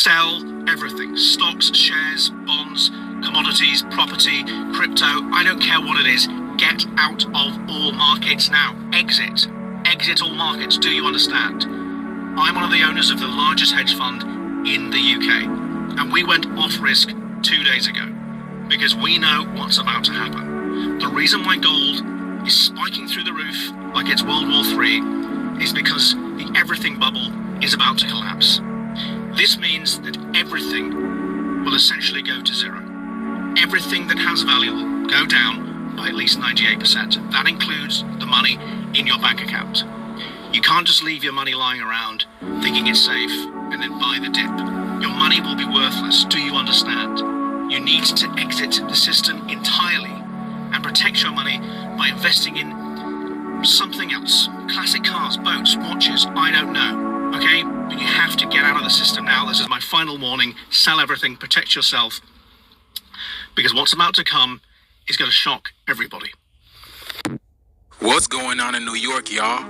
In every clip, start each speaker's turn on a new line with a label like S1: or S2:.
S1: Sell everything. Stocks, shares, bonds, commodities, property, crypto. I don't care what it is. Get out of all markets now. Exit. Exit all markets. Do you understand? I'm one of the owners of the largest hedge fund in the UK. And we went off risk 2 days ago because we know what's about to happen. The reason why gold is spiking through the roof like it's World War III is because the everything bubble is about to collapse. This means that everything will essentially go to zero. Everything that has value will go down by at least 98%. That includes the money in your bank account. You can't just leave your money lying around thinking it's safe and then buy the dip. Your money will be worthless. Do you understand? You need to exit the system entirely and protect your money by investing in something else. Classic cars, boats, watches, I don't know. Okay? But you have to get out of the system now. This is my final warning. Sell everything, protect yourself. Because what's about to come is going to shock everybody.
S2: What's going on in New York, y'all?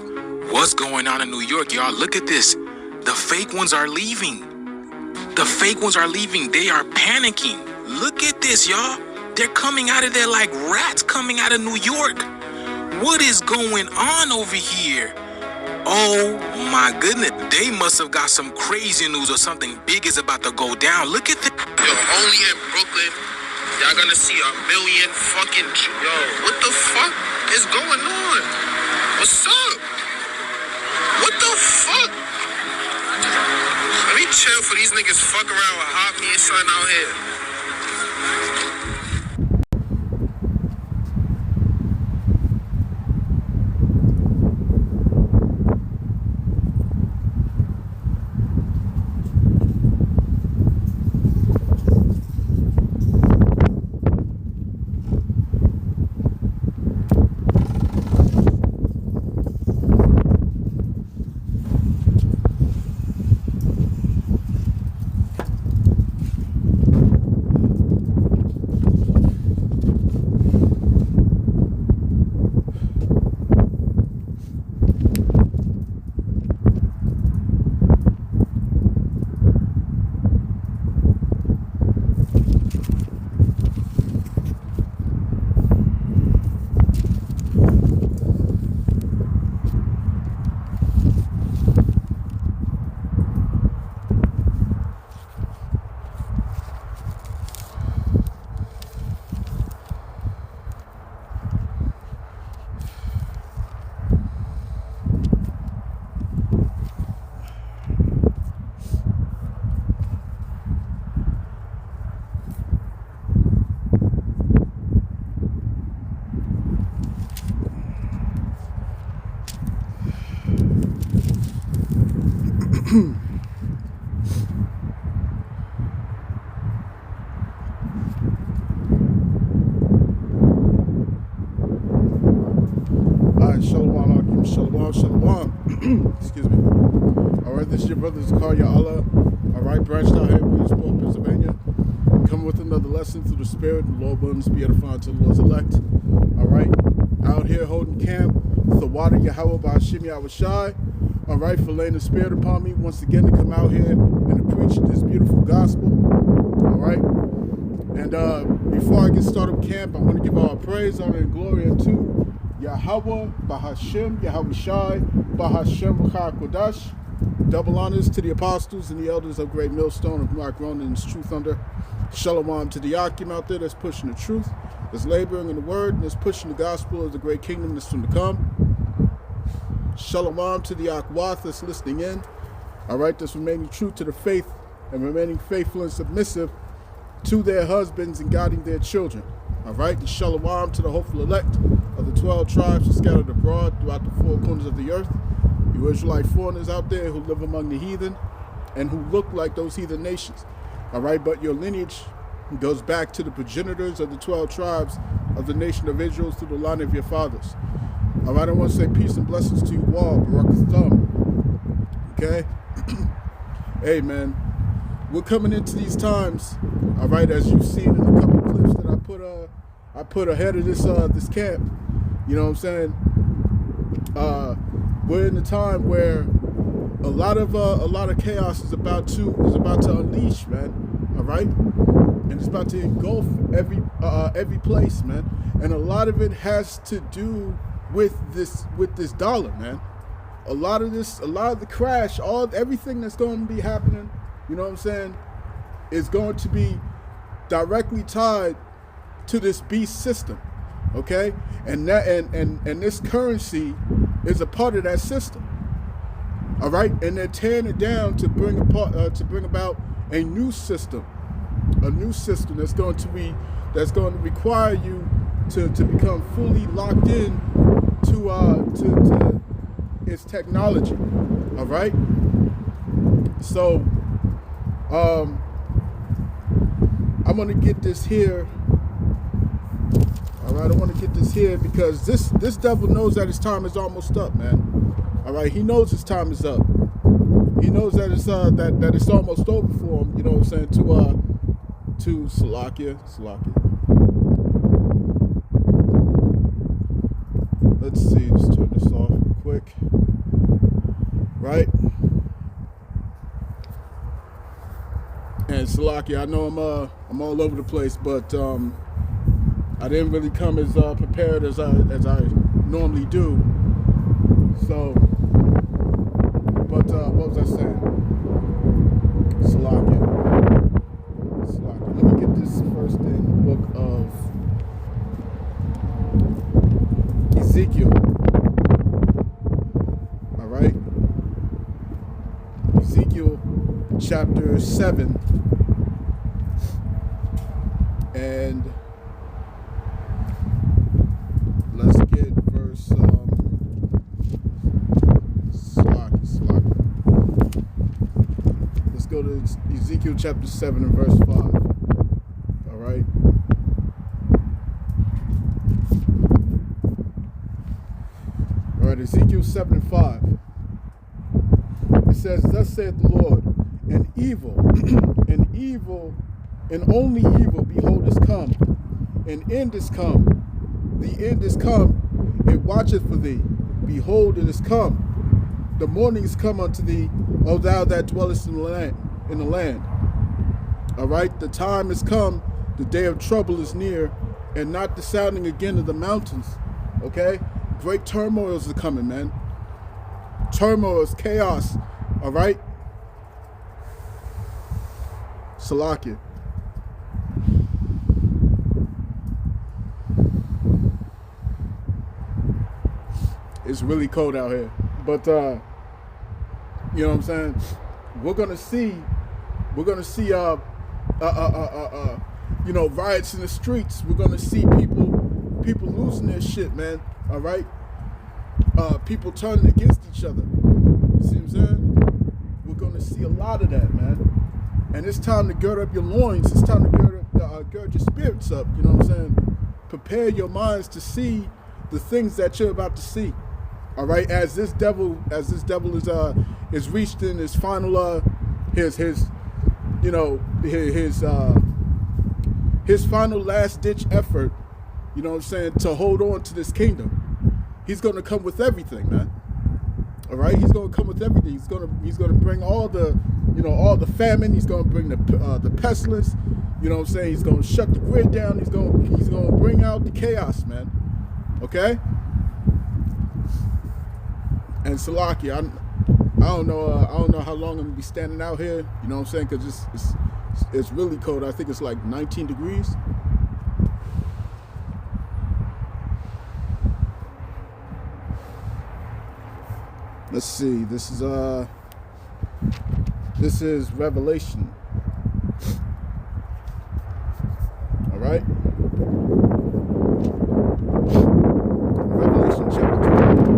S2: What's going on in New York, y'all? Look at this. The fake ones are leaving. The fake ones are leaving. They are panicking. Look at this, y'all. They're coming out of there like rats coming out of New York. What is going on over here? Oh my goodness. They must have got some crazy news or something big is about to go down. Look at that.
S3: Yo, only in Brooklyn, y'all gonna see 1 million fucking... Yo, what the fuck is going on? What's up? What the fuck? Let me chill for these niggas fuck around with Hot Me and Son out here.
S4: Shalom. Excuse me. All right, this is your brother Zakaria Allah. All right, branched out here in Williamsport, Pennsylvania. Coming with another lesson through the Spirit. The Lord willing to be edifying to the Lord's elect. All right, out here holding camp. Thawada Yahweh Ba'ashim Yahushai. All right, for laying the Spirit upon me once again to come out here and to preach this beautiful gospel. All right. And before I get started with camp, I want to give all praise, honor, and glory unto Yahweh, Bahashim, Yahushai, Bahashim, Kodash. Double honors to the apostles and the elders of Great Millstone of whom I grown in this truth under. Shalom to the Yakim out there that's pushing the truth, that's laboring in the word, and that's pushing the gospel of the great kingdom that's soon to come. Shalom to the Akwath that's listening in. All right, that's remaining true to the faith and remaining faithful and submissive to their husbands and guiding their children. All right, and shalom to the hopeful elect of the 12 tribes scattered abroad throughout the four corners of the earth. You Israelite foreigners out there who live among the heathen and who look like those heathen nations. All right, but your lineage goes back to the progenitors of the 12 tribes of the nation of Israel through the line of your fathers. All right, I want to say peace and blessings to you all. Baruch Thumb. Okay? Hey, man. We're coming into these times, all right, as you've seen in a couple clips that I put ahead of this camp. You know what I'm saying? We're in a time where a lot of chaos is about to unleash, man. All right, and it's about to engulf every place, man. And a lot of it has to do with this dollar, man. A lot of the crash, everything that's going to be happening, you know what I'm saying, is going to be directly tied to this beast system, okay? And this currency is a part of that system, all right? And they're tearing it down to bring about a new system that's going to require you to become fully locked in to its technology, all right? So, I'm gonna get this here. All right, I want to get this here because this devil knows that his time is almost up, man. All right, he knows his time is up. He knows that it's that it's almost over for him. You know what I'm saying? To Salakia. Let's see. Just turn this off real quick. Right. And Salakia, I know I'm all over the place, but I didn't really come as prepared as I normally do. So, but what was I saying? Salakia. Let me get this first in the book of Ezekiel. All right. Ezekiel chapter 7. And let's get verse let's go to Ezekiel chapter 7 and verse 5. All right. All right, Ezekiel 7 and 5. It says, "Thus saith the Lord, an evil, and only evil, behold, is come. An end is come. The end is come. It watcheth for thee. Behold, it is come. The morning is come unto thee, O thou that dwellest in the land. All right, the time is come. The day of trouble is near, and not the sounding again of the mountains. Okay, great turmoils are coming, man. Turmoils, chaos. All right. Salakia. It's really cold out here, but you know what I'm saying. We're gonna see, you know, riots in the streets. We're gonna see people losing their shit, man. All right, people turning against each other. You see what I'm saying? We're gonna see a lot of that, man. And it's time to gird up your loins. It's time to gird your spirits up. You know what I'm saying? Prepare your minds to see the things that you're about to see. All right, as this devil is reached in his final his final last ditch effort, you know what I'm saying, to hold on to this kingdom. He's gonna come with everything, man. All right, he's gonna come with everything. He's gonna bring all the famine. He's gonna bring the pestilence. You know what I'm saying? He's gonna shut the grid down. He's gonna bring out the chaos, man. Okay. And Salaki, I don't know how long I'm gonna be standing out here. You know what I'm saying? Because it's really cold. I think it's like 19 degrees. Let's see. This is Revelation. All right. Revelation chapter 12.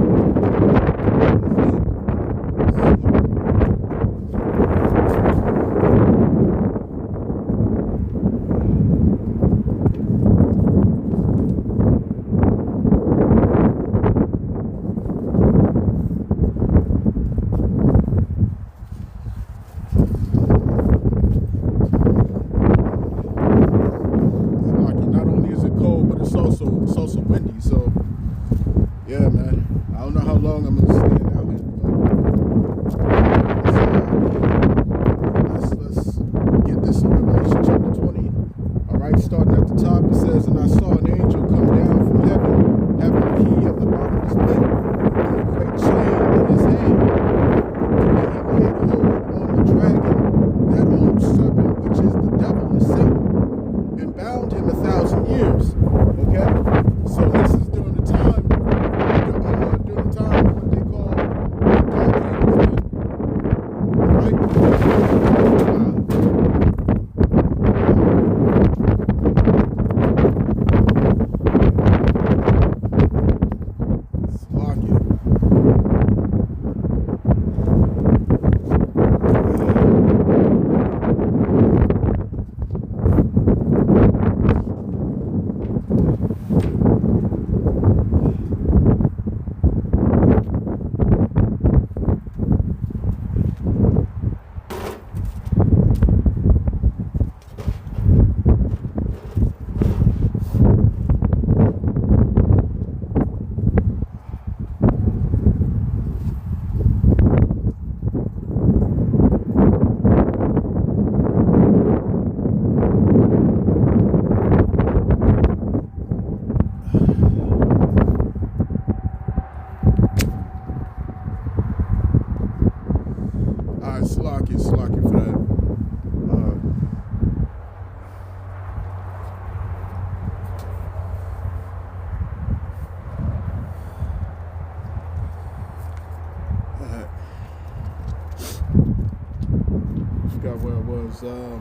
S4: is all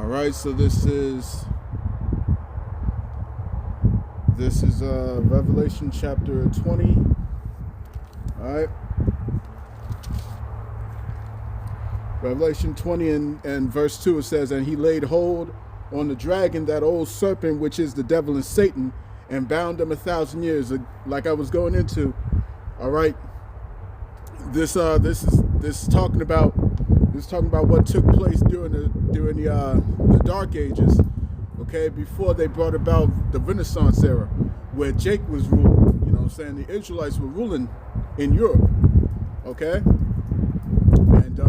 S4: right. So this is Revelation chapter 20. All right. Revelation 20 and verse 2, it says, "And he laid hold on the dragon, that old serpent, which is the devil and Satan, and bound him 1,000 years." Like I was going into, all right. This is talking about what took place during the Dark Ages, okay, before they brought about the Renaissance era, where Jake was ruling. You know what I'm saying? The Israelites were ruling in Europe, okay, and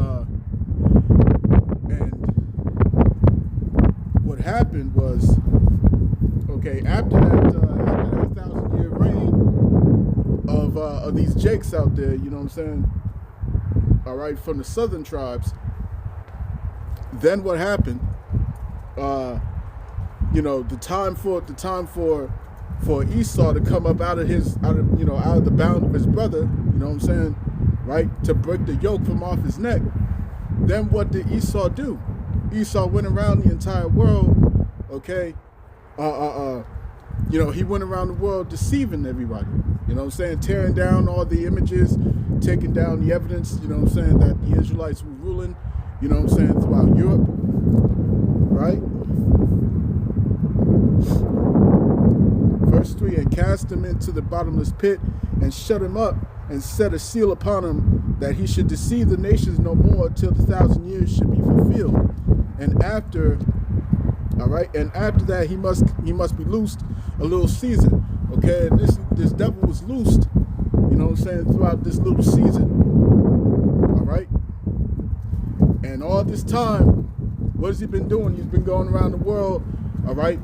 S4: what happened was, okay, after that 1,000-year reign of these Jakes out there, you know what I'm saying? All right, from the southern tribes. Then what happened? The time for Esau to come up out of the bound of his brother. You know what I'm saying? Right, to break the yoke from off his neck. Then what did Esau do? Esau went around the entire world. Okay, he went around the world deceiving everybody. You know what I'm saying? Tearing down all the images, taking down the evidence, you know what I'm saying, that the Israelites were ruling, you know what I'm saying, throughout Europe, right? Verse 3, "And cast him into the bottomless pit, and shut him up, and set a seal upon him, that he should deceive the nations no more, till the 1,000 years should be fulfilled. And after that he must be loosed a little season." Okay, and this devil was loosed, you know what I'm saying, throughout this little season. All right? And all this time, what has he been doing? He's been going around the world, all right,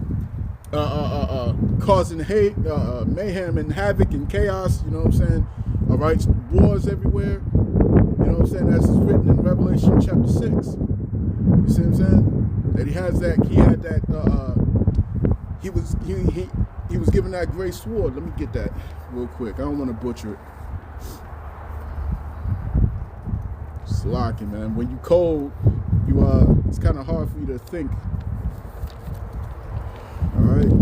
S4: causing hate, mayhem and havoc and chaos, you know what I'm saying? All right, wars everywhere, you know what I'm saying, as is written in Revelation chapter 6. You see what I'm saying? That he had that, he was given that great sword. Let me get that real quick. I don't want to butcher it. Slacking, man. When you cold, it's kind of hard for you to think. All right.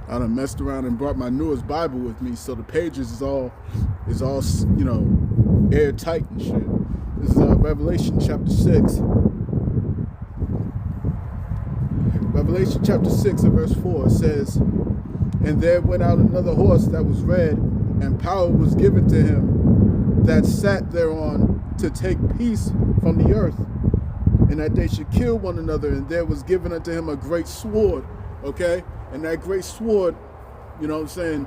S4: I done messed around and brought my newest Bible with me, so the pages is all airtight and shit. This is Revelation chapter 6. Revelation chapter 6 and verse 4 says, "And there went out another horse that was red, and power was given to him that sat thereon to take peace from the earth, and that they should kill one another. And there was given unto him a great sword." Okay, and that great sword, you know what I'm saying,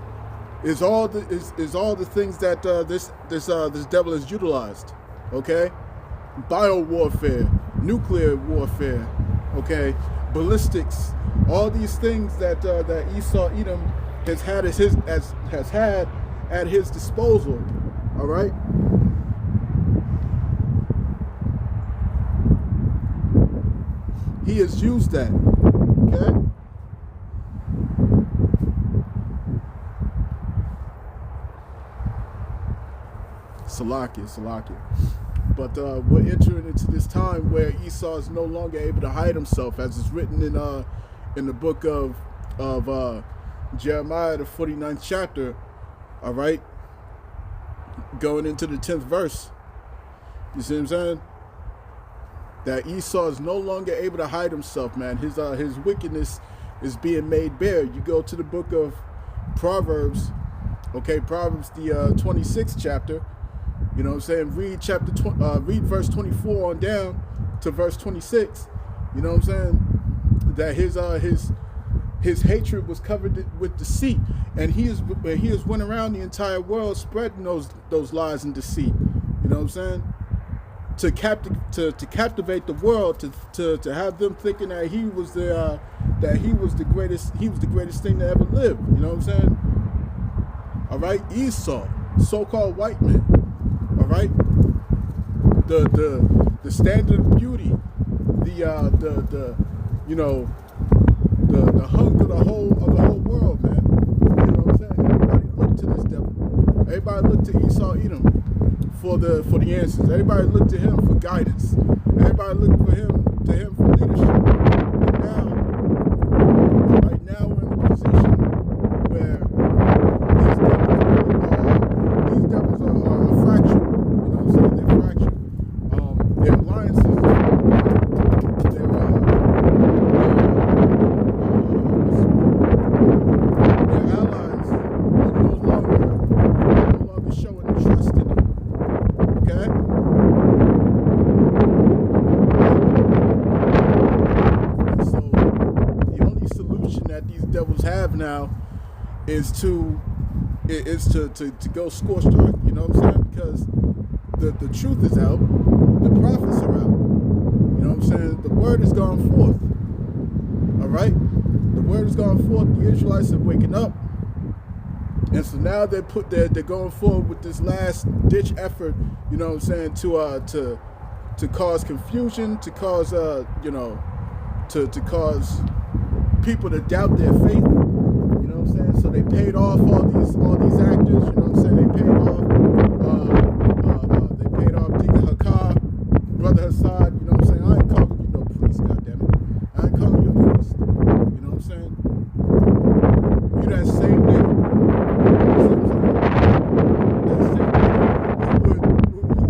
S4: is all the things that this devil has utilized. Okay, bio warfare, nuclear warfare, okay, ballistics, all these things that Esau Edom has had at his disposal. All right. He has used that. Okay. Salakia. But we're entering into this time where Esau is no longer able to hide himself, as is written in the book of Jeremiah, the 49th chapter. All right, going into the 10th verse. You see what I'm saying? That Esau is no longer able to hide himself, man. His wickedness is being made bare. You go to the book of Proverbs, okay, Proverbs the 26th chapter. You know what I'm saying? Read verse 24 on down to verse 26. You know what I'm saying? That his hatred was covered with deceit, and he has went around the entire world spreading those lies and deceit. You know what I'm saying? To captivate the world, to have them thinking that he was that he was the greatest thing to ever live. You know what I'm saying? All right, Esau, so-called white man. All right, the standard of beauty, the you know, the hunk of the whole world, man. You know what I'm saying? Everybody looked to this devil. Everybody looked to Esau Edom for the answers. Everybody looked to him for guidance. Everybody looked to him for leadership. And right now we're in a position where these devils are fractured. You know what I'm saying? They're fractured. Their alliances, their allies are no longer showing trust in them. Okay? And so the only solution that these devils have now is to go scorched earth, you know what I'm saying? Because the truth is out, the prophets are out. You know what I'm saying? The word has gone forth. All right? The word has gone forth, the Israelites are waking up. And so now they're going forward with this last ditch effort, you know what I'm saying, to cause confusion, to cause you know, to cause people to doubt their faith. You know what I'm saying? So they paid off all these actors, you know what I'm saying? They paid off Deacon Hakar, Brother Hassad, you know what I'm saying? I ain't calling you no priest, goddammit. I ain't calling you a priest. You know what I'm saying? You that same nigga. Who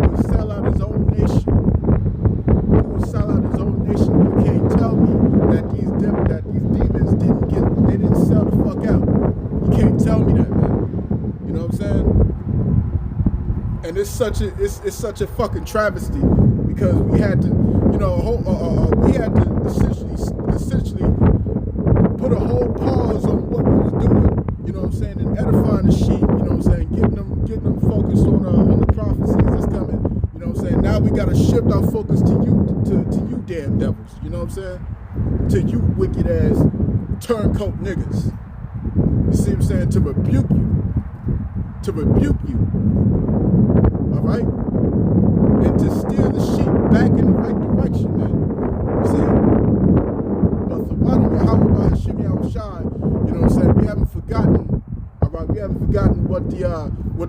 S4: would sell out his own nation. Who would sell out his own nation. You can't tell me that these demons didn't sell the fuck out. You can't tell me that, man. You know what I'm saying? And it's such a fucking travesty because we had to, you know, we had to essentially put a whole pause on what we was doing, you know what I'm saying, and edifying the sheep, you know what I'm saying, getting them focused on the prophecies that's coming, you know what I'm saying. Now we gotta shift our focus to you damn devils, you know what I'm saying, to you wicked ass turncoat niggas. You see what I'm saying? To rebuke you, all right, and to steer the sheep back in the right direction, man. You see? But the one how about Hashem Yahushai, you know what I'm saying? We haven't forgotten, all right. We haven't forgotten what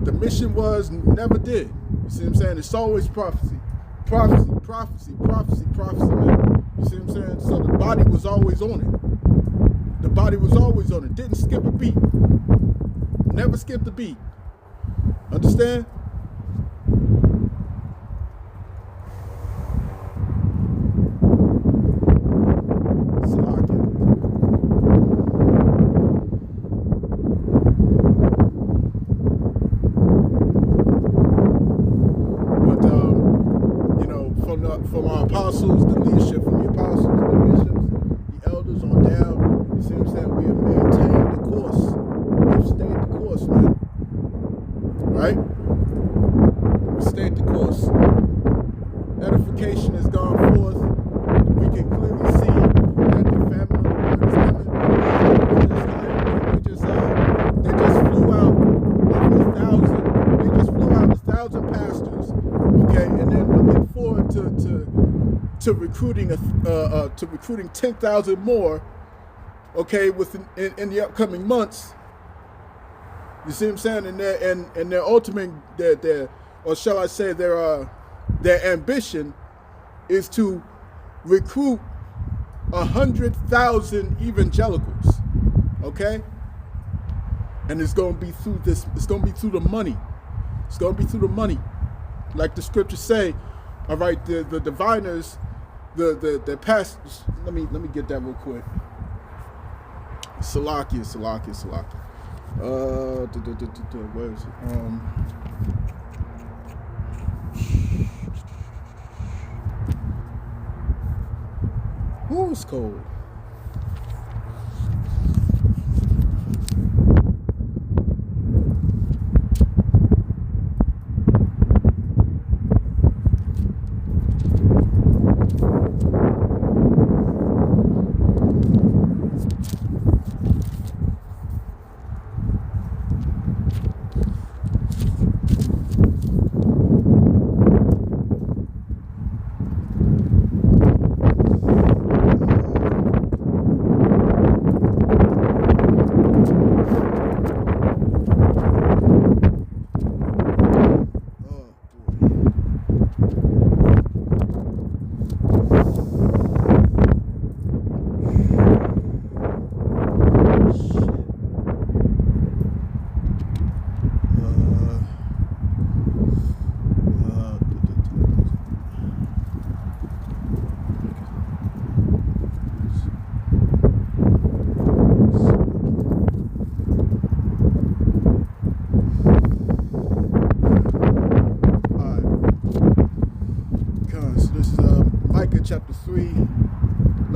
S4: the mission was. Never did. You see what I'm saying? It's always prophecy, prophecy, man. You see what I'm saying? So the body was always on it. The body was always on it. Didn't skip a beat. Never skipped a beat. Understand? From our apostles, the leadership, from the apostles, the bishops, the elders on down, you see what I'm saying? We have maintained the course. We have stayed the course, man. Right? We stayed the course. Edification has gone forth. We can clearly see that the famine of the word is coming. They just flew out over 1,000. They just flew out 1,000 pastors. Okay, and then looking forward to recruiting 10,000 more. Okay, in the upcoming months. You see what I'm saying? And their ultimate, or shall I say, their ambition is to recruit 100,000 evangelicals. Okay, and it's going to be through this. It's going to be through the money. It's going to be through the money. Like the scriptures say, all right, the diviners, the pastors. Let me get that real quick. Salakia. Where is it? Who's cold?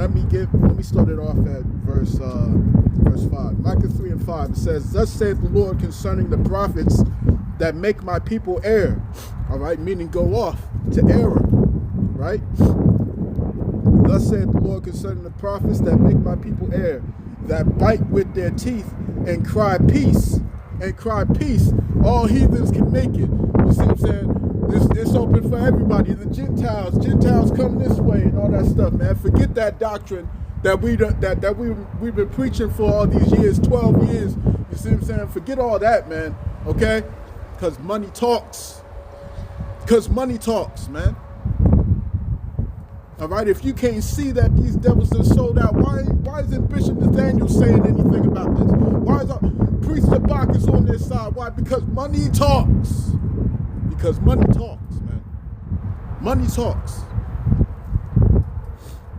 S4: let me start it off at verse 5. Micah 3 and 5. It says, "Thus saith the Lord concerning the prophets that make my people err." All right, meaning go off to error. Right? "Thus saith the Lord concerning the prophets that make my people err, that bite with their teeth and cry peace." And cry peace. All heathens can make it. You see what I'm saying? It's open for everybody. The Gentiles come this way and all that stuff, man. Forget that doctrine that we've been preaching for all these years, 12 years. You see what I'm saying? Forget all that, man. Okay? Because money talks. Because money talks, man. All right? If you can't see that these devils are sold out, why isn't Bishop Nathaniel saying anything about this? Why is Priest Sabak is on their side? Why? Because money talks. Because money talks, man. Money talks.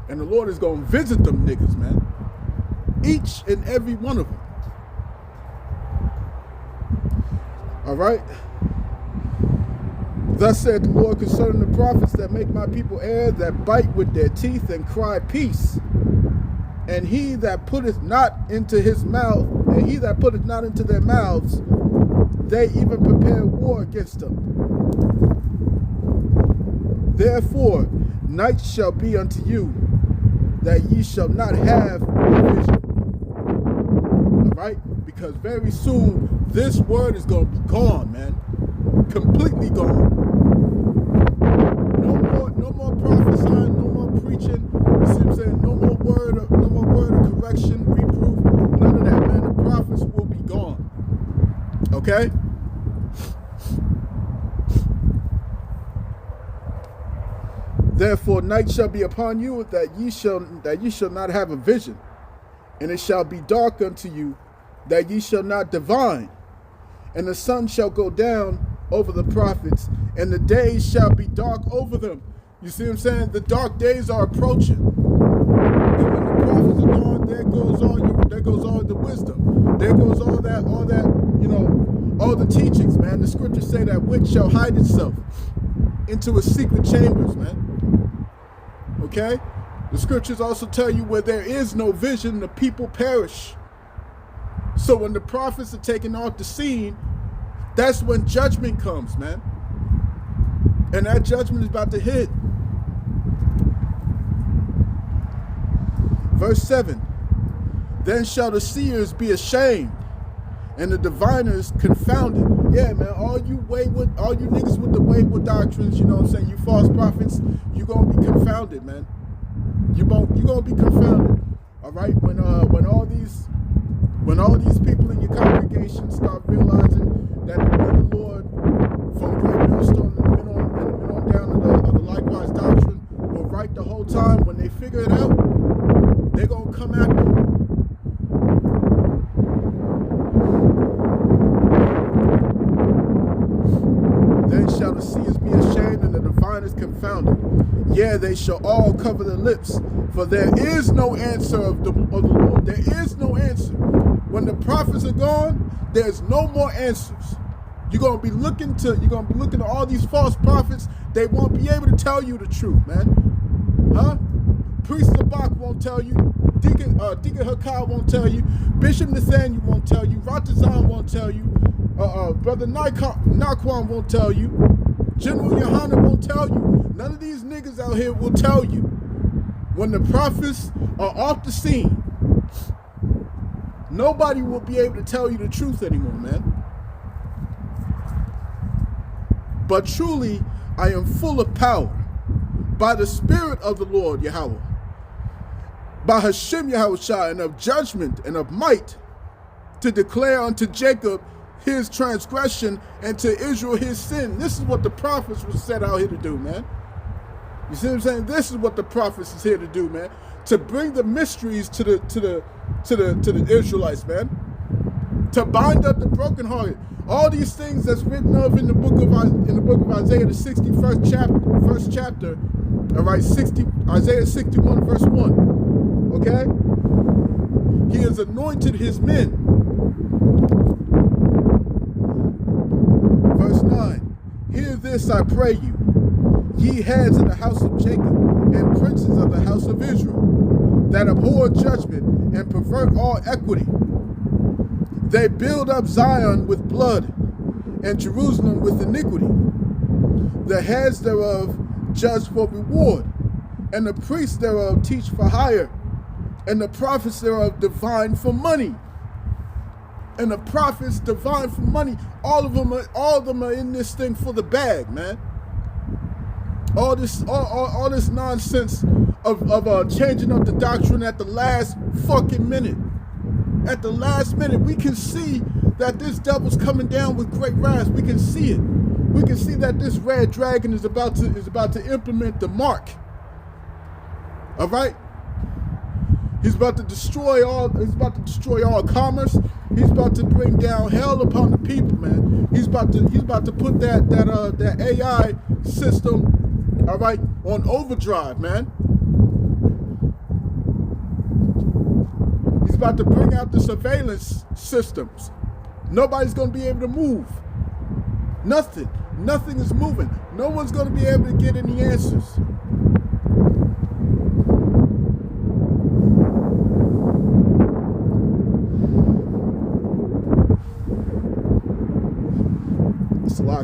S4: And the Lord is going to visit them niggas, man. Each and every one of them. All right? "Thus said the Lord concerning the prophets that make my people err, that bite with their teeth and cry peace. And he that putteth not into his mouth, and he that putteth not into their mouths, they even prepare war against them. Therefore, night shall be unto you, that ye shall not have a vision." All right? Because very soon, this word is going to be gone, man. Completely gone. No more prophesying, no more preaching. You see what I'm saying? No more word of correction, reproof, none of that, man. The prophets will be gone. Okay? "Therefore night shall be upon you, that ye shall not have a vision, and it shall be dark unto you, that ye shall not divine. And the sun shall go down over the prophets, and the days shall be dark over them." You see what I'm saying? The dark days are approaching. And when the prophets are gone, there goes all the wisdom. There goes all that, all the teachings, man. The scriptures say that which shall hide itself into its secret chambers, man. Okay? The scriptures also tell you where there is no vision, the people perish. So when the prophets are taken off the scene, that's when judgment comes, man. And that judgment is about to hit. Verse 7, "Then shall the seers be ashamed, and the diviners confounded." Yeah, man, all you niggas with the wayward doctrines, you know what I'm saying, you false prophets, you're going to be confounded, man. You're going to be confounded. All right? When all these people in your congregation start realizing that the word of the Lord from Great Millstone and the men on down of the likewise doctrine were right the whole time, when they figure it out, they're going to come after you. "Then shall the seers be ashamed, and the diviners confounded. Yeah, they shall all cover their lips, for there is no answer of the Lord." There is no answer. When the prophets are gone, there's no more answers. You're gonna be looking to all these false prophets. They won't be able to tell you the truth, man. Huh? Priest Sabak won't tell you. Deacon Hakai won't tell you. Bishop Nathaniel won't tell you. Ratazan won't tell you. Brother Naquan won't tell you. General Yohana won't tell you. None of these niggas out here will tell you. When the prophets are off the scene, nobody will be able to tell you the truth anymore, man. "But truly, I am full of power, by the Spirit of the Lord Yahweh, by Hashem Yahushua, and of judgment and of might, to declare unto Jacob his transgression and to Israel his sin." This is what the prophets were set out here to do, man. You see what I'm saying? This is what the prophets is here to do, man. To bring the mysteries to the Israelites, man. To bind up the brokenhearted. All these things that's written of in the book of Isaiah, the 61st chapter. All right, Isaiah 61 verse 1. Okay? "He has anointed his men." Verse 9. "Hear this, I pray you, ye heads of the house of Jacob, and princes of the house of Israel. that abhor judgment and pervert all equity. They build up Zion with blood and Jerusalem with iniquity. The heads thereof judge for reward, and the priests thereof teach for hire, and the prophets thereof divine for money. And the prophets divine for money. All of them are in this thing for the bag, man. All this nonsense of changing up the doctrine at the last fucking minute. At the last minute, we can see that this devil's coming down with great wrath. We can see it. We can see that this red dragon is about to implement the mark. All right. He's about to destroy all commerce. He's about to bring down hell upon the people, man. He's about to put that AI system, all right, on overdrive, man. He's about to bring out the surveillance systems. Nobody's going to be able to move. Nothing is moving. No one's going to be able to get any answers.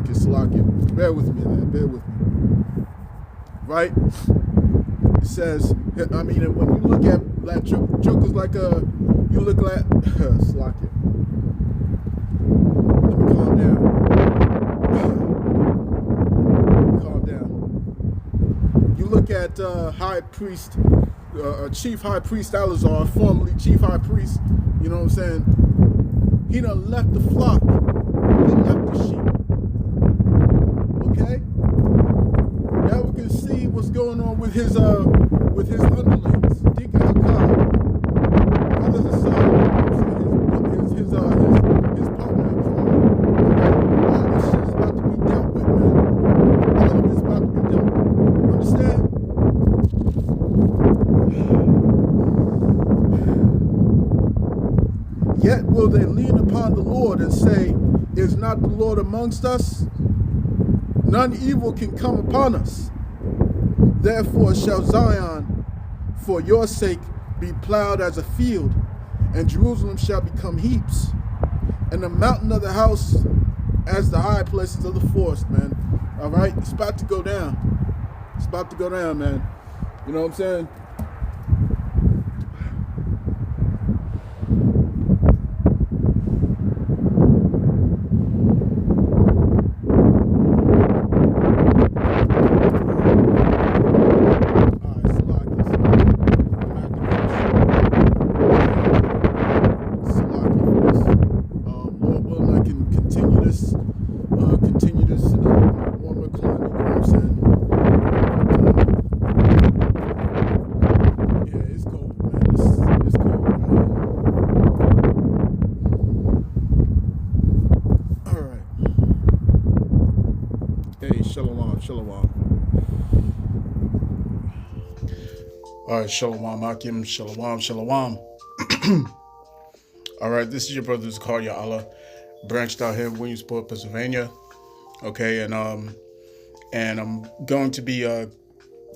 S4: Salakia. Bear with me, man. Bear with me. Right? It says, I mean, when you look at like jokers like you look like Salakia. Let me calm down. You look at High Priest, Chief High Priest Eleazar, formerly Chief High Priest. You know what I'm saying? He done left the flock. He left the sheep. Okay? Now we can see what's going on with his underlings. Deacon Hakam, brothers and sons, his partner in crime. All this shit is about to be dealt with, man. All of it's about to be dealt with. You understand? Yet will they lean upon the Lord and say, is not the Lord amongst us? None evil can come upon us. Therefore shall Zion, for your sake, be plowed as a field, and Jerusalem shall become heaps, and the mountain of the house as the high places of the forest, man. All right? It's about to go down. It's about to go down, man. You know what I'm saying? Shalom. All right, Shalom, Akim, Shalom. All right, this is your brother Zakaria Allah, branched out here in Williamsport, Pennsylvania. Okay, and I'm going to be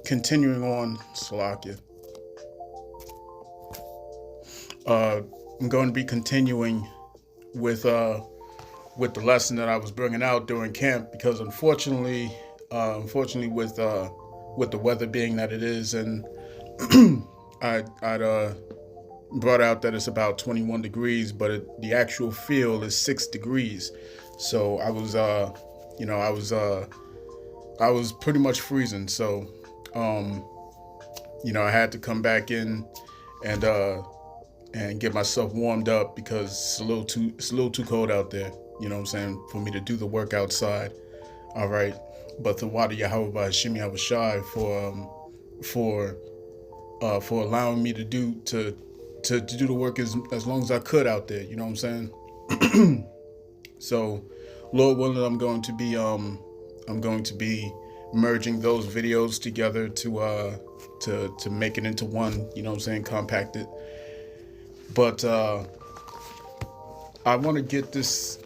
S4: continuing on Salakia. I'm going to be continuing with the lesson that I was bringing out during camp, because unfortunately with the weather being that it is, and I'd brought out that it's about 21 degrees, but the actual feel is 6 degrees. So I was pretty much freezing. So I had to come back in and get myself warmed up, because it's a little too cold out there. You know what I'm saying, for me to do the work outside. All right. But the Wada Yahweh Ba'ashim Yahushai for allowing me to do the work as long as I could out there. You know what I'm saying? So, Lord willing, I'm going to be merging those videos together to make it into one. You know what I'm saying? Compacted. But I want to get this.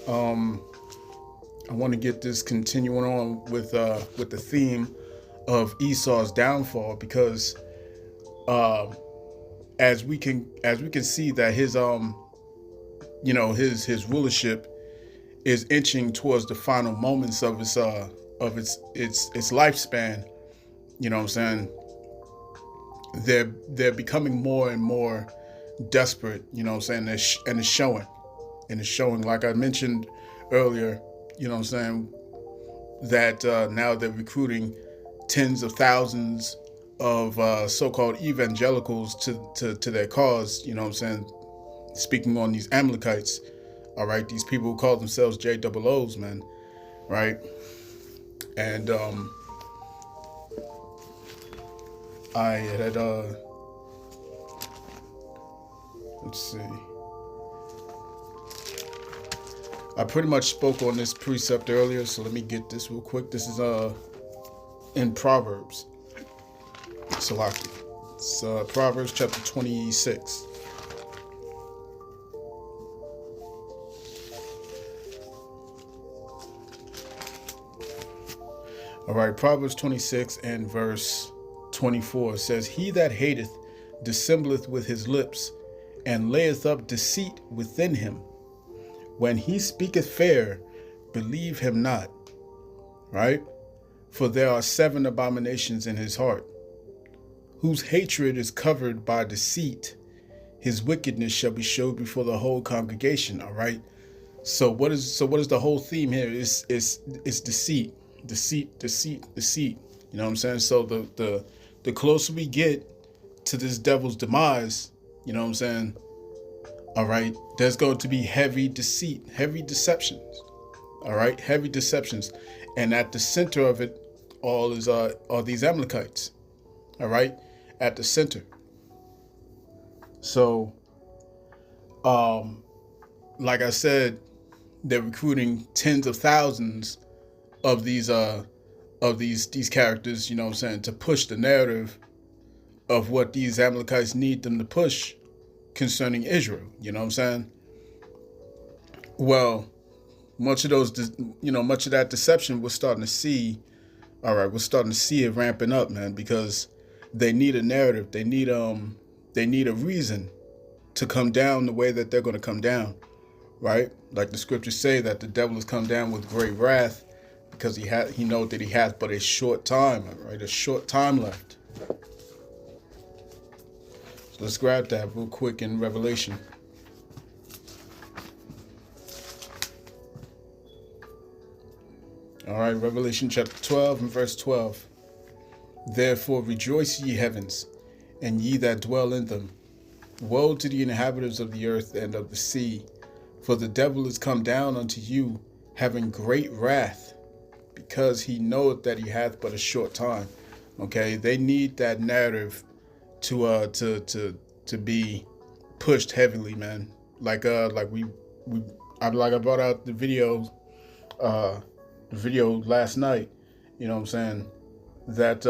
S4: I want to get this continuing on with the theme of Esau's downfall, because as we can see that his his rulership is inching towards the final moments of its lifespan. You know what I'm saying? They're becoming more and more desperate. You know what I'm saying? And it's showing. Like I mentioned earlier. You know what I'm saying? That now they're recruiting tens of thousands of so-called evangelicals to their cause. You know what I'm saying? Speaking on these Amalekites. All right, these people who call themselves JOOs, man. Right? And I had let's see. I pretty much spoke on this precept earlier, so let me get this real quick. This is in Proverbs. Salaki. It's Proverbs chapter 26. All right, Proverbs 26 and verse 24 says, "He that hateth dissembleth with his lips, and layeth up deceit within him. When he speaketh fair, believe him not." Right? "For there are 7 abominations in his heart. Whose hatred is covered by deceit, his wickedness shall be showed before the whole congregation." All right. So what is the whole theme here? It's deceit. Deceit. You know what I'm saying? So the closer we get to this devil's demise, you know what I'm saying? All right, there's going to be heavy deceit, heavy deceptions. All right, heavy deceptions. And at the center of it all is are these Amalekites. All right, at the center. So like I said, they're recruiting tens of thousands of these characters, you know what I'm saying, to push the narrative of what these Amalekites need them to push concerning Israel, you know what I'm saying? Well, much of that deception we're starting to see. All right, we're starting to see it ramping up, man, because they need a narrative. They need a reason to come down the way that they're going to come down, right? Like the scriptures say that the devil has come down with great wrath because he knows that he has but a short time, right? A short time left. So let's grab that real quick in Revelation. All right, Revelation chapter 12 and verse 12. "Therefore rejoice, ye heavens, and ye that dwell in them. Woe to the inhabitants of the earth and of the sea, for the devil is come down unto you, having great wrath, because he knoweth that he hath but a short time." Okay, they need that narrative to be pushed heavily, man. I brought out the video last night. You know what I'm saying? That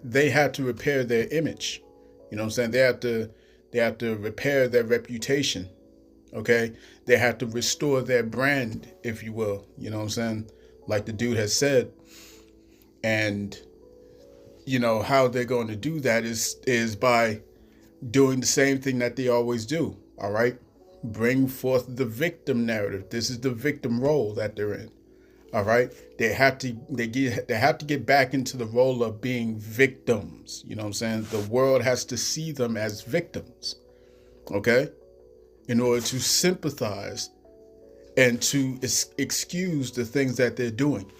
S4: they had to repair their image. You know what I'm saying? They have to repair their reputation. Okay? They have to restore their brand, if you will. You know what I'm saying? Like the dude has said. And you know how they're going to do that is by doing the same thing that they always do. All right? Bring forth the victim narrative. This is the victim role that they're in. All right? They have to get back into the role of being victims. You know what I'm saying? The world has to see them as victims. Okay? In order to sympathize and to excuse the things that they're doing.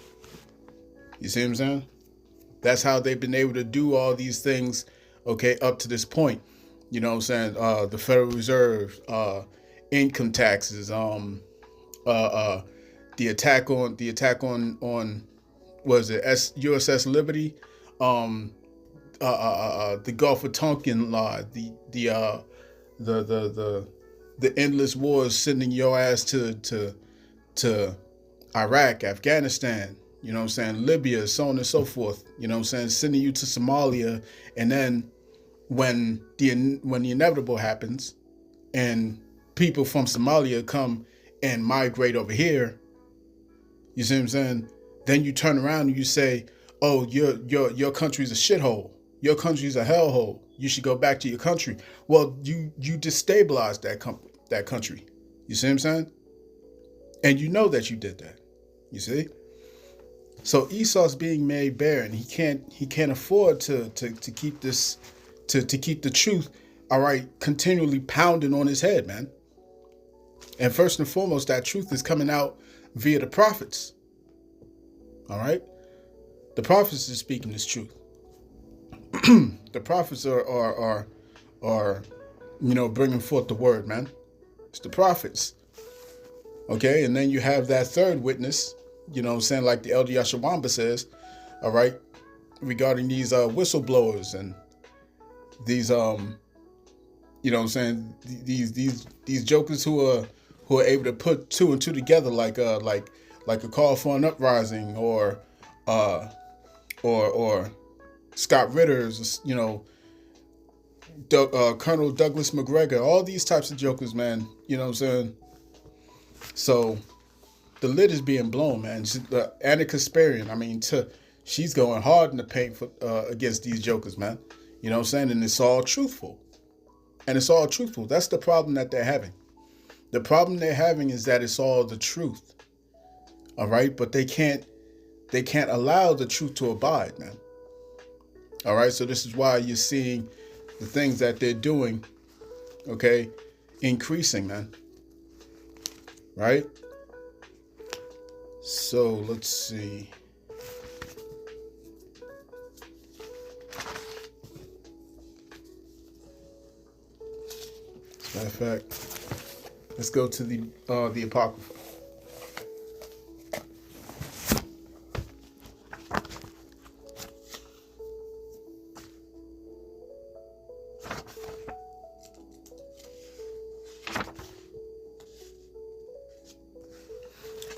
S4: You see what I'm saying? That's how they've been able to do all these things, okay, up to this point. You know what I'm saying? The Federal Reserve, income taxes, the attack on was it USS Liberty, the Gulf of Tonkin law, the endless wars sending your ass to Iraq, Afghanistan, you know what I'm saying, Libya, so on and so forth, you know what I'm saying, sending you to Somalia, and then when the inevitable happens and people from Somalia come and migrate over here, you see what I'm saying, Then you turn around and you say, "Oh, your country's a shithole. Your country's a hellhole. You should go back to your country." Well, you destabilized that country. You see what I'm saying? And you know that you did that. You see? So Esau's being made barren. He can't afford to keep this to keep the truth, all right, continually pounding on his head, man. And first and foremost, that truth is coming out via the prophets. All right? The prophets are speaking this truth. The prophets are bringing forth the word, man. It's the prophets. Okay? And then you have that third witness, you know what I'm saying, like the Elder Yashawamba says, all right, regarding these whistleblowers and these you know what I'm saying, these jokers who are able to put two and two together, like a call for an uprising, or Scott Ritter's, you know, Colonel Douglas McGregor, all these types of jokers, man. You know what I'm saying? So the lid is being blown, man. Anna Kasparian, I mean, she's going hard in the paint for against these jokers, man. You know what I'm saying? And it's all truthful. That's the problem that they're having. The problem they're having is that it's all the truth. All right? But they can't allow the truth to abide, man. All right? So this is why you're seeing the things that they're doing, okay, increasing, man. Right? So let's see. As a matter of fact, let's go to the Apocrypha.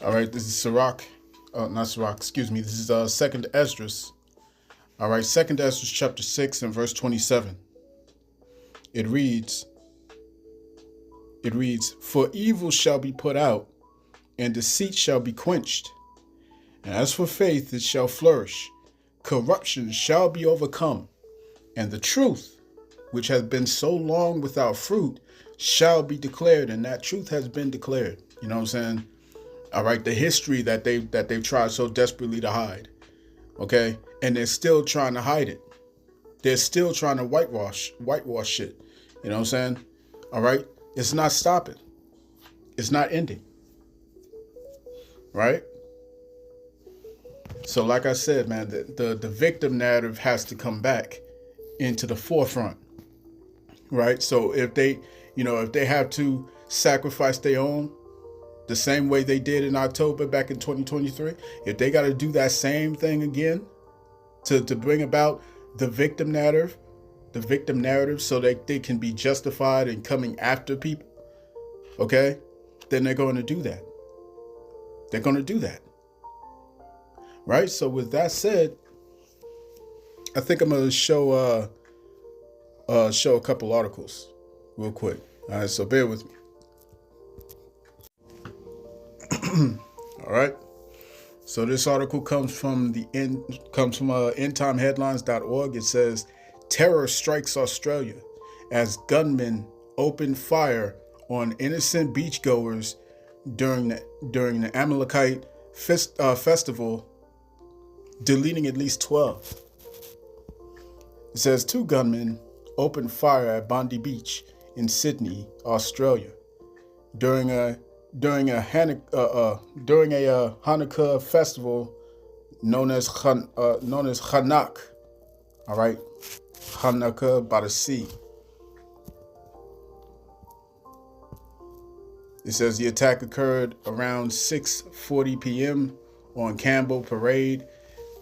S4: All right, this is Sirach. Not Sirach, excuse me. This is Second Esdras. All right, Second Esdras chapter 6 and verse 27. It reads, "For evil shall be put out, and deceit shall be quenched. And as for faith, it shall flourish. Corruption shall be overcome. And the truth, which has been so long without fruit, shall be declared." And that truth has been declared. You know what I'm saying? All right, the history that they've tried so desperately to hide. Okay? And they're still trying to hide it. They're still trying to whitewash shit. You know what I'm saying? All right? It's not stopping. It's not ending. Right? So like I said, man, the victim narrative has to come back into the forefront. Right? So if they have to sacrifice their own, the same way they did in October back in 2023, if they got to do that same thing again to bring about the victim narrative so that they can be justified in coming after people, okay, then they're going to do that. They're going to do that. Right? So with that said, I think I'm going to show a couple articles real quick. All right, so bear with me. All right. So this article comes from endtimeheadlines.org. It says, "Terror strikes Australia as gunmen open fire on innocent beachgoers during the Amalekite festival, deleting at least 12. It says 2 gunmen opened fire at Bondi Beach in Sydney, Australia, during a Hanukkah festival known as Hanukkah. All right, Hanukkah by the sea. It says the attack occurred around 6:40 p.m. on Campbell Parade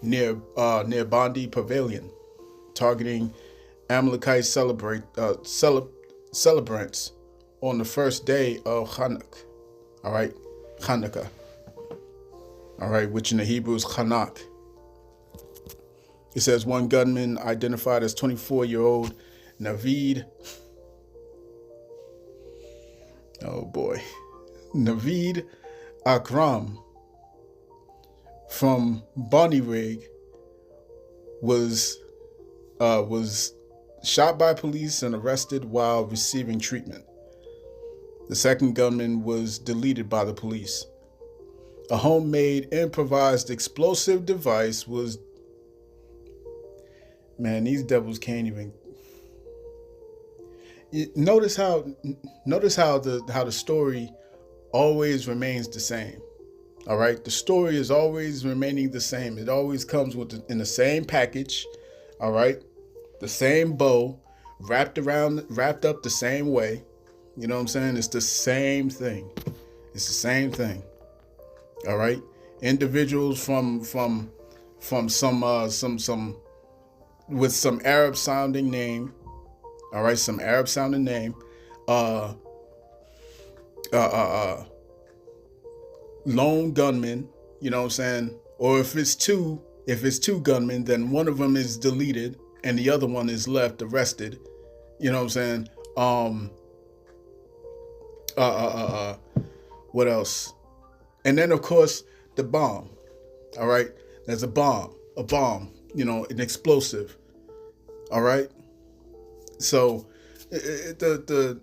S4: near Bondi Pavilion, targeting Amalekite celebrants on the first day of Hanukkah. All right, Hanukkah. All right, which in the Hebrew is Hanak. It says one gunman identified as 24-year-old Naveed. Oh boy. Naveed Akram from Bonnyrigg was shot by police and arrested while receiving treatment. The second gunman was deleted by the police. A homemade improvised explosive device was... Man, these devils can't even... Notice how the story always remains the same. All right, the story is always remaining the same. It always comes in the same package. All right, the same bow, wrapped up the same way. You know what I'm saying? It's the same thing. It's the same thing. All right, individuals from some with some Arab sounding name. All right, some Arab sounding name. Lone gunmen, you know what I'm saying? Or if it's two gunmen, then one of them is deleted and the other one is left arrested. You know what I'm saying? What else? And then of course the bomb. All right, there's a bomb, you know, an explosive. All right. So the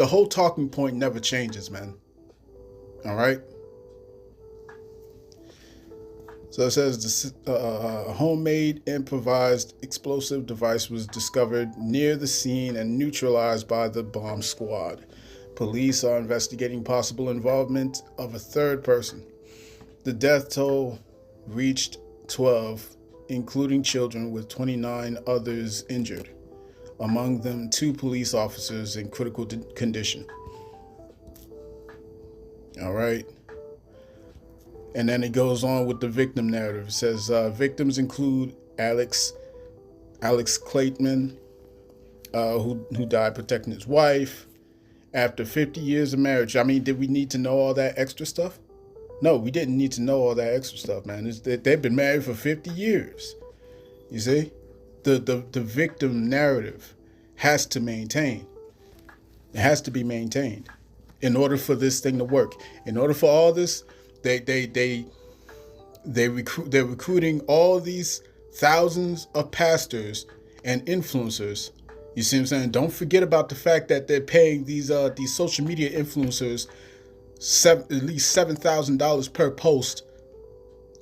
S4: whole talking point never changes, man. All right. So it says a homemade improvised explosive device was discovered near the scene and neutralized by the bomb squad. Police are investigating possible involvement of a third person. The death toll reached 12, including children, with 29 others injured, among them 2 police officers in critical condition. All right. And then it goes on with the victim narrative. It says victims include Alex Clayton, who died protecting his wife after 50 years of marriage. I mean, did we need to know all that extra stuff? No, we didn't need to know all that extra stuff, man. They've been married for 50 years. You see? The victim narrative has to maintain. It has to be maintained in order for this thing to work. In order for all this, they're recruiting all these thousands of pastors and influencers. You see what I'm saying? Don't forget about the fact that they're paying these social media influencers at least $7,000 per post.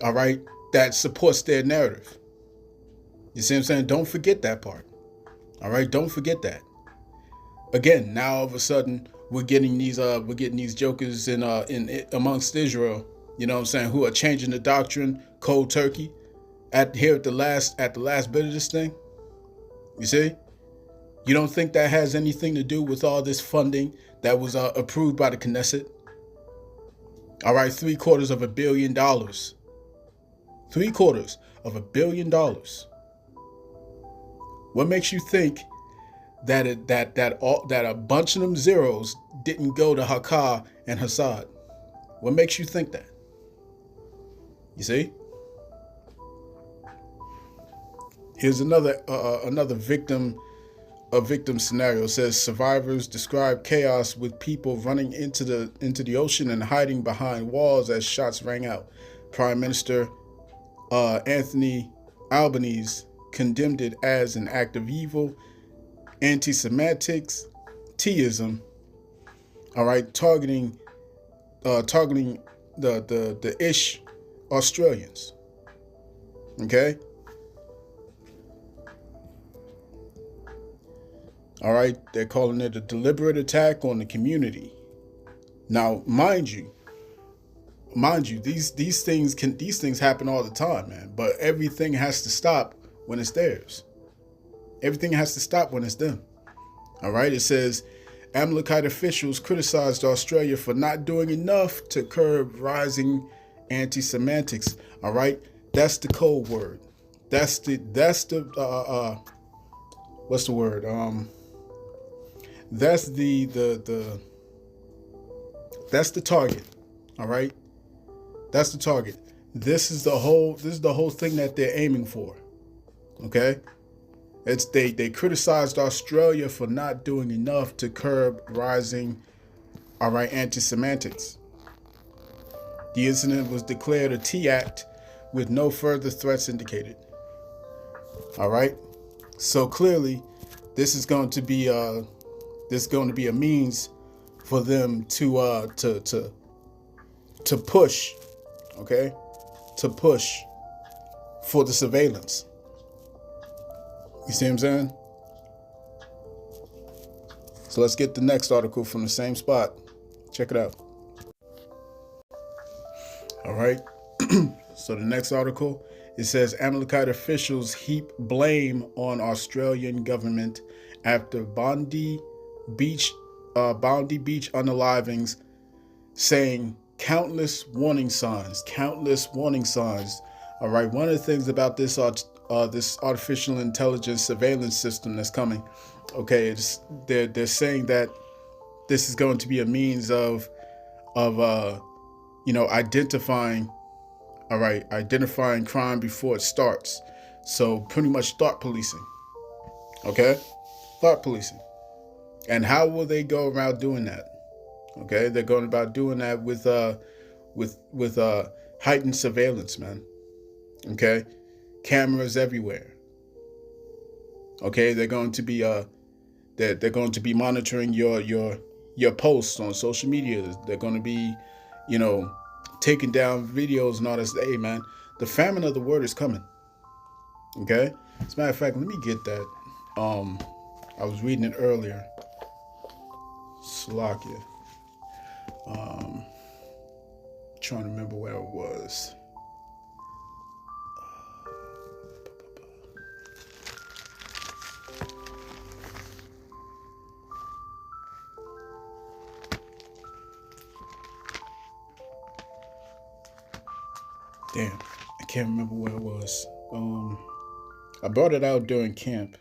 S4: All right, that supports their narrative. You see what I'm saying? Don't forget that part. All right, don't forget that. Again, now all of a sudden we're getting these jokers in amongst Israel. You know what I'm saying? Who are changing the doctrine cold turkey at the last bit of this thing. You see? You don't think that has anything to do with all this funding that was approved by the Knesset? All right, $750 million. $750 million. What makes you think that a bunch of them zeros didn't go to Hakkar and Hassad? What makes you think that? You see? Here's another victim scenario. It says survivors describe chaos with people running into the ocean and hiding behind walls as shots rang out. Prime Minister Anthony Albanese condemned it as an act of evil, anti-Semitism, theism. All right, targeting the ish Australians. Okay. All right, they're calling it a deliberate attack on the community. Now, mind you, these things happen all the time, man. But everything has to stop when it's theirs. Everything has to stop when it's them. All right, it says Amalekite officials criticized Australia for not doing enough to curb rising anti-Semitics. All right, that's the code word. That's the what's the word? That's that's the target. All right, that's the target. This is the whole thing that they're aiming for. Okay, it's they criticized Australia for not doing enough to curb rising, all right, anti-Semitics. The incident was declared a T-Act with no further threats indicated. All right. So clearly, this is going to be a means for them to push, okay, to push for the surveillance. You see what I'm saying? So let's get the next article from the same spot. Check it out. All right. So the next article, it says Amalekite officials heap blame on Australian government after Bondi Beach unalivings, saying countless warning signs. All right. One of the things about this artificial intelligence surveillance system that's coming, okay, they're saying that this is going to be a means of identifying crime before it starts. So pretty much thought policing. Okay? Thought policing. And how will they go around doing that? Okay? They're going about doing that with heightened surveillance, man. Okay? Cameras everywhere. Okay? They're going to be monitoring your posts on social media. They're going to be, taking down videos and all this. Hey, man, the famine of the word is coming. Okay? As a matter of fact, let me get that. I was reading it earlier. Slovakia. Trying to remember where it was. Damn, I can't remember where it was. I brought it out during camp.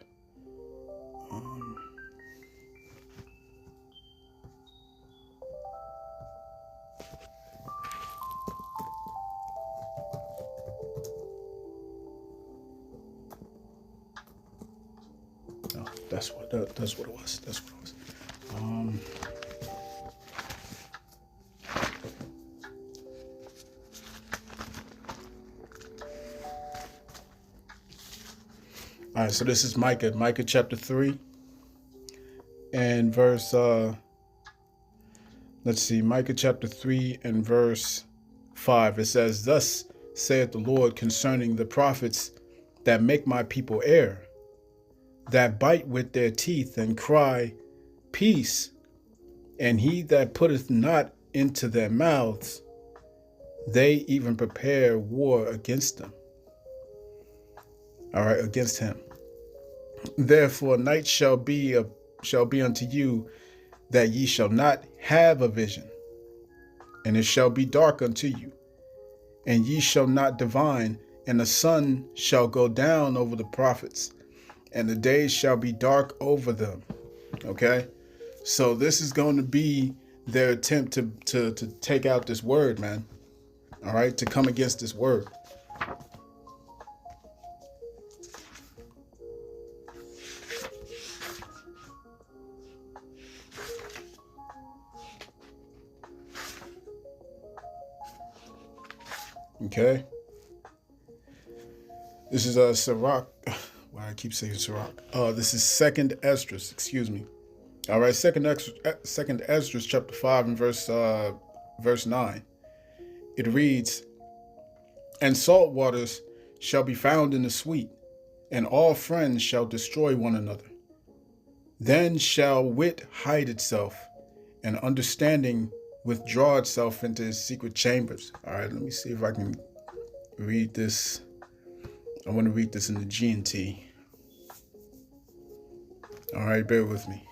S4: No, that's what it was. All right, so this is Micah chapter 3 and verse, Micah chapter 3 and verse 5. It says, "Thus saith the Lord concerning the prophets that make my people err, that bite with their teeth and cry, peace, and he that putteth not into their mouths, they even prepare war against them." All right, against him. "Therefore night shall be unto you, that ye shall not have a vision, and it shall be dark unto you, and ye shall not divine, and the sun shall go down over the prophets, and the days shall be dark over them." Okay, so this is going to be their attempt to take out this word, man. All right, to come against this word. Okay. This is Sirach. Why I keep saying Sirach. This is Second Esdras. Excuse me. All right. Second Esdras, chapter 5 and verse 9. It reads, "And salt waters shall be found in the sweet, and all friends shall destroy one another. Then shall wit hide itself, and understanding withdraw itself into his secret chambers." All right, let me see if I can read this. I want to read this in the G&T. All right, bear with me.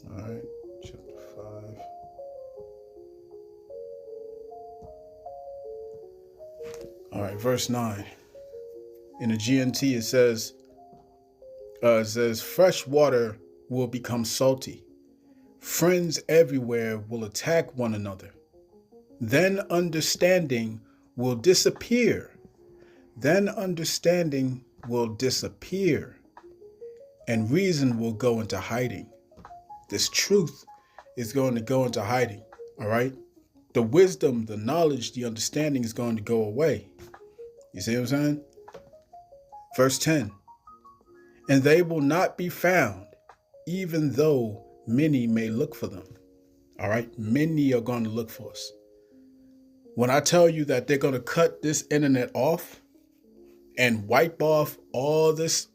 S4: All right, chapter 5. All right, verse 9. In the GNT, it says, fresh water will become salty. Friends everywhere will attack one another. Then understanding will disappear. Then understanding will disappear, and reason will go into hiding. This truth is going to go into hiding, all right? The wisdom, the knowledge, the understanding is going to go away. You see what I'm saying? Verse 10, and they will not be found, even though many may look for them. All right? Many are going to look for us. When I tell you that they're going to cut this internet off and wipe off all this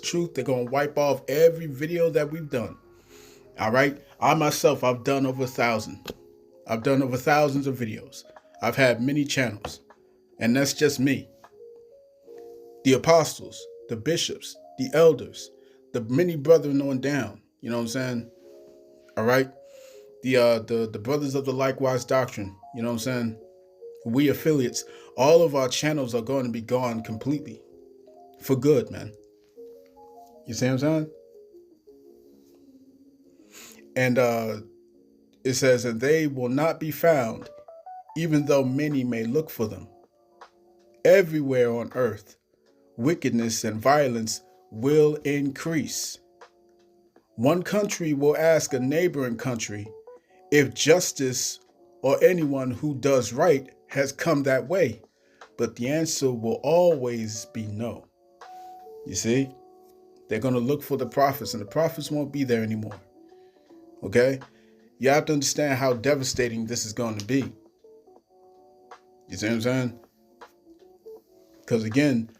S4: truth, they're going to wipe off every video that we've done. All right? I myself, I've done over 1,000. I've done over thousands of videos. I've had many channels, and that's just me. The apostles, the bishops, the elders, the many brethren on down. You know what I'm saying? All right. The brothers of the likewise doctrine. You know what I'm saying? We affiliates. All of our channels are going to be gone completely, for good, man. You see what I'm saying? And it says, and they will not be found, even though many may look for them. Everywhere on earth, wickedness and violence will increase. One country will ask a neighboring country if justice or anyone who does right has come that way, but the answer will always be no. You see, they're going to look for the prophets, and the prophets won't be there anymore. Okay? You have to understand how devastating this is going to be. You see what I'm saying? Because again,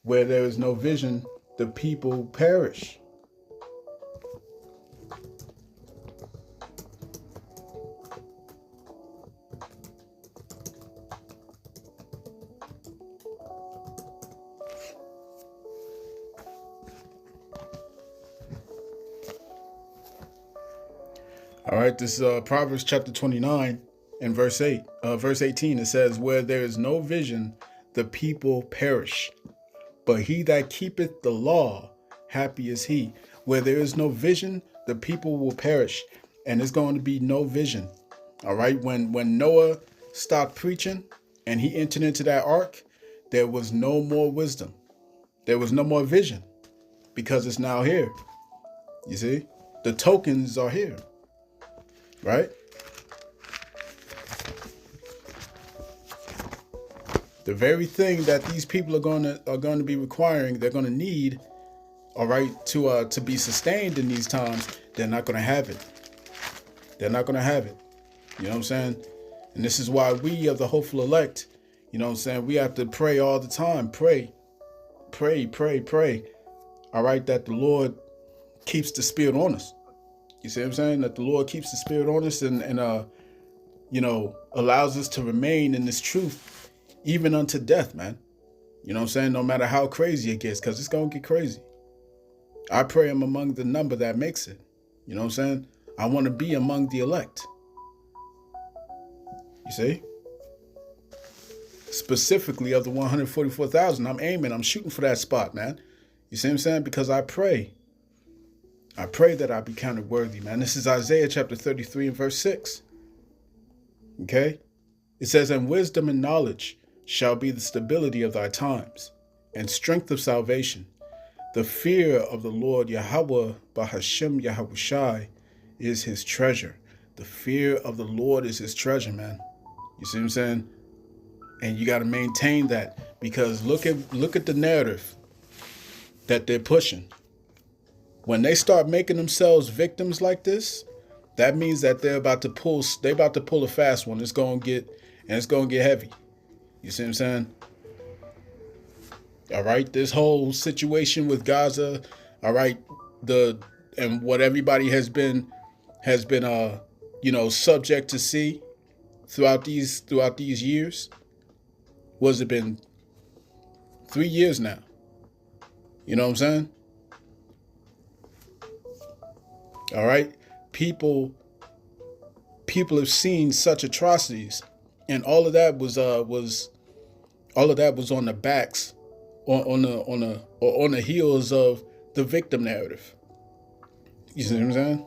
S4: where there is no vision, the people perish. All right, this is Proverbs chapter 29 and verse 18. It says, where there is no vision, the people perish. But he that keepeth the law, happy is he. Where there is no vision, the people will perish. And there's going to be no vision. All right. When Noah stopped preaching and he entered into that ark, there was no more wisdom. There was no more vision, because it's now here. You see, the tokens are here. Right? The very thing that these people are going to be requiring, they're going to need, all right, to be sustained in these times, they're not going to have it. They're not going to have it. You know what I'm saying? And this is why we of the hopeful elect, you know what I'm saying, we have to pray all the time. Pray. All right, that the Lord keeps the spirit on us. You see what I'm saying? That the Lord keeps the spirit on us and allows us to remain in this truth, even unto death, man. You know what I'm saying? No matter how crazy it gets, because it's going to get crazy. I pray I'm among the number that makes it. You know what I'm saying? I want to be among the elect. You see? Specifically of the 144,000, I'm shooting for that spot, man. You see what I'm saying? Because I pray that I be counted worthy, man. This is Isaiah chapter 33 and verse 6. Okay? It says, and wisdom and knowledge shall be the stability of thy times, and strength of salvation. The fear of the Lord Yahweh Bahashem Yahushai is his treasure. The fear of the Lord is his treasure, man. You see what I'm saying? And you got to maintain that, because look at the narrative that they're pushing. When they start making themselves victims like this, that means that they're about to pull a fast one. It's gonna get heavy. You see what I'm saying? All right, this whole situation with Gaza, all right, and what everybody has been subject to see throughout these years. Was it been 3 years now? You know what I'm saying? All right, people have seen such atrocities, and all of that was on the backs, on the heels of the victim narrative. You see what I'm saying?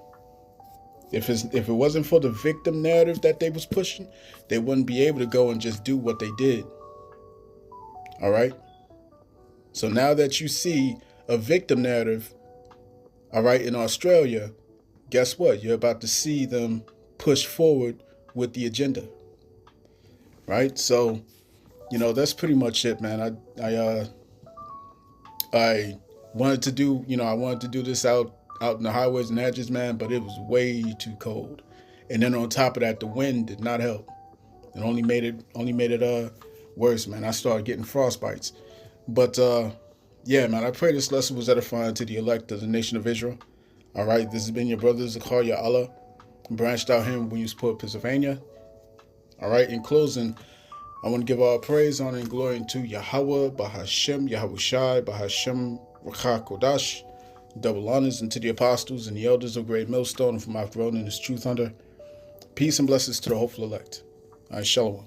S4: If it wasn't for the victim narrative that they was pushing, they wouldn't be able to go and just do what they did. All right? So now that you see a victim narrative, all right, in Australia, guess what? You're about to see them push forward with the agenda. Right? So, that's pretty much it, man. I wanted to do, I wanted to do this out in the highways and hedges, man, but it was way too cold. And then on top of that, the wind did not help. It only made it worse, man. I started getting frostbites. But yeah, man, I pray this lesson was edifying to the elect of the nation of Israel. All right, this has been your brother Zakaria Allah, branched out here in Williamsport, Pennsylvania. All right, in closing, I want to give all praise, honor, and glory to Yahweh, Bahashem, Yahushai, Bahashem, Rakha Kodash. Double honors unto the apostles and the elders of Great Millstone, from our throne in his truth under. Peace and blessings to the hopeful elect. All right, shalom.